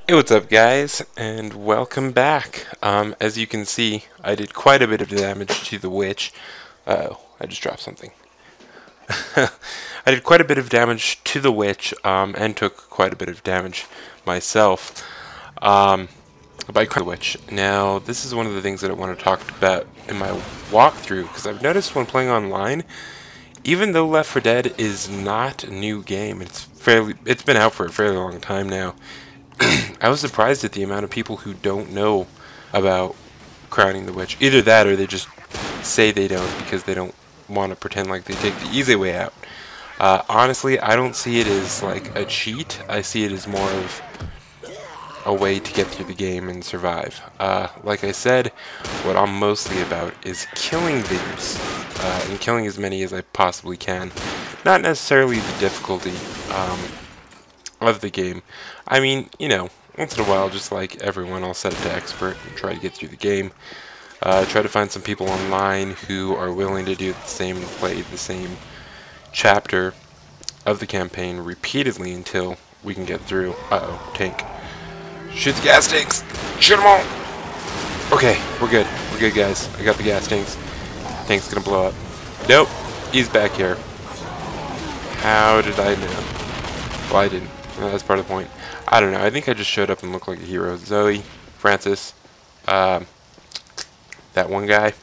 Hey, what's up, guys, and welcome back. As you can see, I did quite a bit of damage to the witch. Uh-oh, I just dropped something. I did quite a bit of damage to the witch, and took quite a bit of damage myself, by the witch. Now, this is one of the things that I want to talk about in my walkthrough, because I've noticed when playing online, even though Left 4 Dead is not a new game, it's been out for a fairly long time now. I was surprised at the amount of people who don't know about crowning the witch. Either that or they just say they don't because they don't want to pretend like they take the easy way out. Honestly, I don't see it as like a cheat. I see it as more of a way to get through the game and survive. Like I said, what I'm mostly about is killing things, and killing as many as I possibly can. Not necessarily the difficulty of the game. I mean, you know, once in a while, just like everyone, I'll set it to expert and try to get through the game. Try to find some people online who are willing to do the same and play the same chapter of the campaign repeatedly until we can get through. Uh-oh, tank. Shoot the gas tanks! Shoot them all! Okay, we're good. We're good, guys. I got the gas tanks. Tank's gonna blow up. Nope, he's back here. How did I know? Well, I didn't. No, that's part of the point. I don't know. I think I just showed up and looked like a hero. Zoe, Francis, that one guy,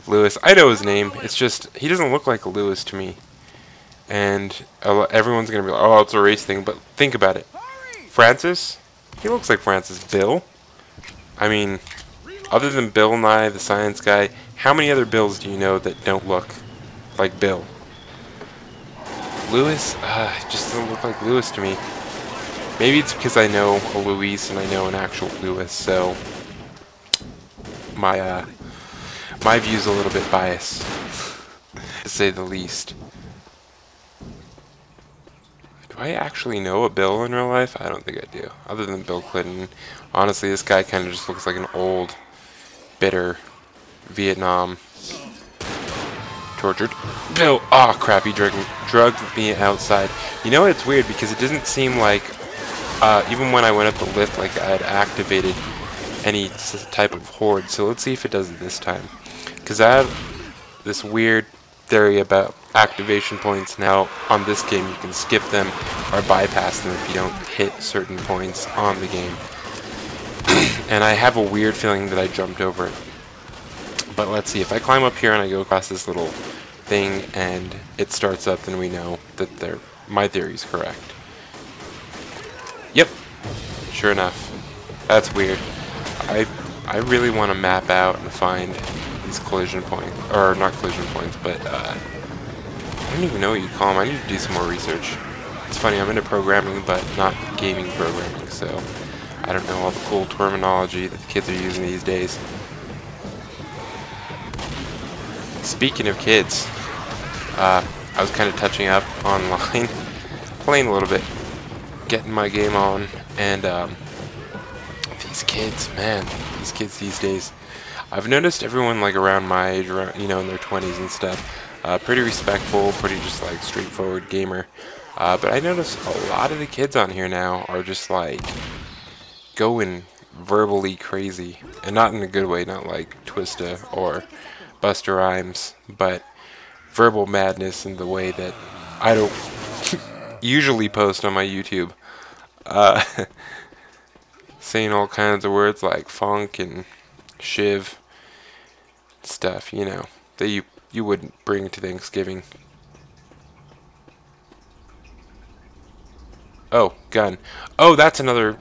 Lewis. I know his name. It's just he doesn't look like a Lewis to me. And everyone's gonna be like, "Oh, it's a race thing." But think about it. Francis, he looks like Francis. Bill. I mean, other than Bill Nye, the science guy, how many other Bills do you know that don't look like Bill? Lewis, just doesn't look like Lewis to me. Maybe it's because I know a Louise and I know an actual Lewis, so my view's a little bit biased, to say the least. Do I actually know a Bill in real life? I don't think I do. Other than Bill Clinton. Honestly, this guy kind of just looks like an old, bitter Vietnam tortured Bill. Oh crap, he drugged me outside. You know, it's weird because it doesn't seem like even when I went up the lift, like I had activated any type of horde. So let's see if it does it this time, because I have this weird theory about activation points. Now on this game you can skip them or bypass them if you don't hit certain points on the game. And I have a weird feeling that I jumped over it. But let's see, if I climb up here and I go across this little thing and it starts up, then we know that my theory is correct. Yep, sure enough. That's weird. I really want to map out and find these collision points, or not collision points, but I don't even know what you call them. I need to do some more research. It's funny, I'm into programming, but not gaming programming, so I don't know all the cool terminology that the kids are using these days. Speaking of kids, I was kind of touching up online, playing a little bit, getting my game on, and these kids, man, these kids these days, I've noticed everyone like around my age, around, you know, in their 20s and stuff, pretty respectful, pretty just like straightforward gamer, but I notice a lot of the kids on here now are just like going verbally crazy, and not in a good way, not like Twista or Buster Rhymes, but verbal madness in the way that I don't usually post on my YouTube. Saying all kinds of words like funk and shiv stuff, you know, that you wouldn't bring to Thanksgiving. Oh, gun. Oh, that's another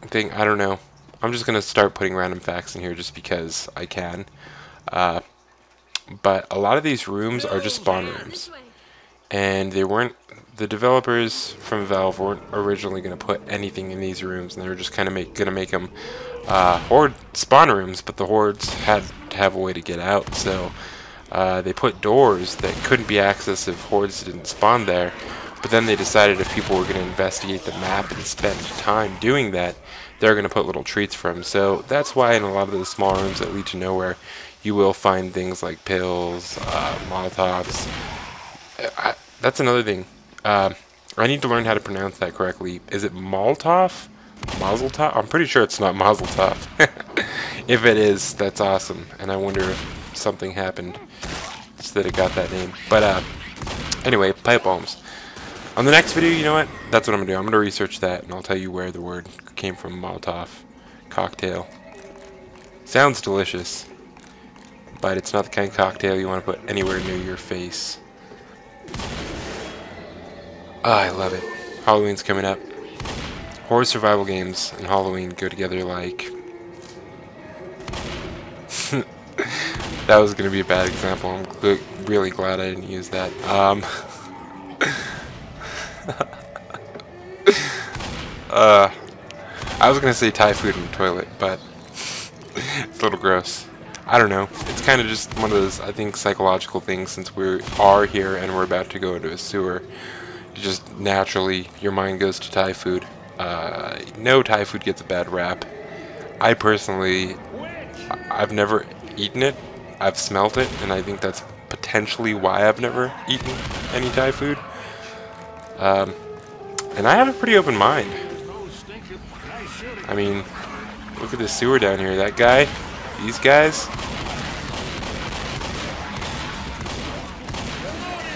thing. I don't know. I'm just gonna start putting random facts in here just because I can. But a lot of these rooms are just spawn rooms, and the developers from Valve weren't originally going to put anything in these rooms, and they were just kind of going to make them horde spawn rooms, but the hordes had to have a way to get out, so they put doors that couldn't be accessed if hordes didn't spawn there. But then they decided if people were going to investigate the map and spend time doing that, they're going to put little treats for them. So that's why in a lot of the small rooms that lead to nowhere, you will find things like pills, Molotovs. That's another thing. I need to learn how to pronounce that correctly. Is it Molotov Mazel tov? I'm pretty sure it's not Mazel tov. If it is, that's awesome. And I wonder if something happened so that it got that name. But anyway, pipe bombs. On the next video, you know what? That's what I'm going to do. I'm going to research that, and I'll tell you where the word came from. Molotov cocktail. Sounds delicious, but it's not the kind of cocktail you want to put anywhere near your face. Oh, I love it. Halloween's coming up. Horror survival games and Halloween go together like... That was going to be a bad example. I'm really glad I didn't use that. I was going to say Thai food in the toilet, but it's a little gross. I don't know. It's kind of just one of those, I think, psychological things since we are here and we're about to go into a sewer. Just naturally, your mind goes to Thai food. No Thai food gets a bad rap. I personally, I've never eaten it. I've smelt it, and I think that's potentially why I've never eaten any Thai food. And I have a pretty open mind. I mean, look at this sewer down here. That guy, these guys.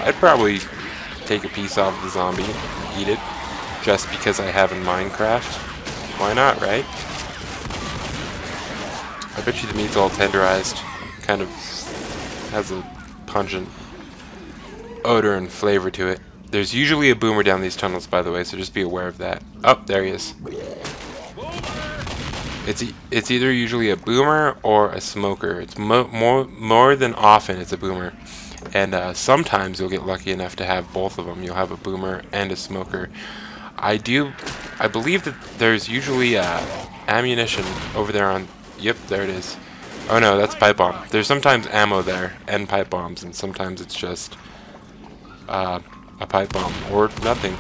I'd probably take a piece off the zombie and eat it just because I have in Minecraft. Why not, right? I bet you the meat's all tenderized. Kind of has a pungent odor and flavor to it. There's usually a boomer down these tunnels, by the way, so just be aware of that. Oh, there he is. It's either usually a boomer or a smoker. It's more than often it's a boomer. And sometimes you'll get lucky enough to have both of them. You'll have a boomer and a smoker. I believe that there's usually ammunition over there on... Yep, there it is. Oh no, that's pipe bomb. There's sometimes ammo there and pipe bombs, and sometimes it's just a pipe bomb or nothing.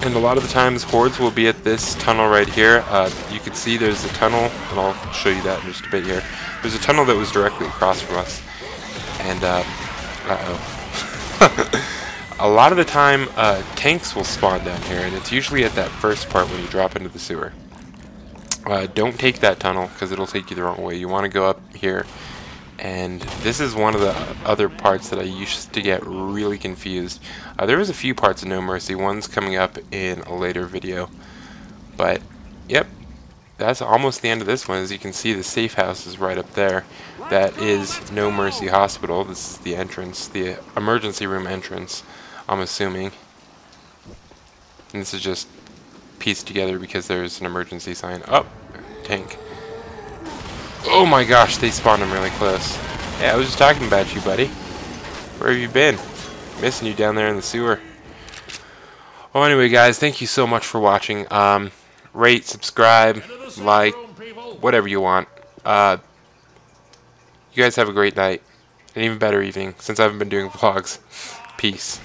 And a lot of the times hordes will be at this tunnel right here. You can see there's a tunnel, and I'll show you that in just a bit here. There's a tunnel that was directly across from us. And, a lot of the time, tanks will spawn down here, and it's usually at that first part when you drop into the sewer. Don't take that tunnel, because it'll take you the wrong way. You want to go up here, and this is one of the other parts that I used to get really confused. There was a few parts of No Mercy. One's coming up in a later video. But, yep, that's almost the end of this one. As you can see, the safe house is right up there. That is No Mercy Hospital. This is the entrance, the emergency room entrance, I'm assuming. And this is just pieced together because there's an emergency sign. Oh, tank. Oh my gosh, they spawned him really close. Yeah, I was just talking about you, buddy. Where have you been? Missing you down there in the sewer. Well, anyway, guys, thank you so much for watching. Rate, subscribe, like, whatever you want. You guys have a great night. An even better evening, since I haven't been doing vlogs. Peace.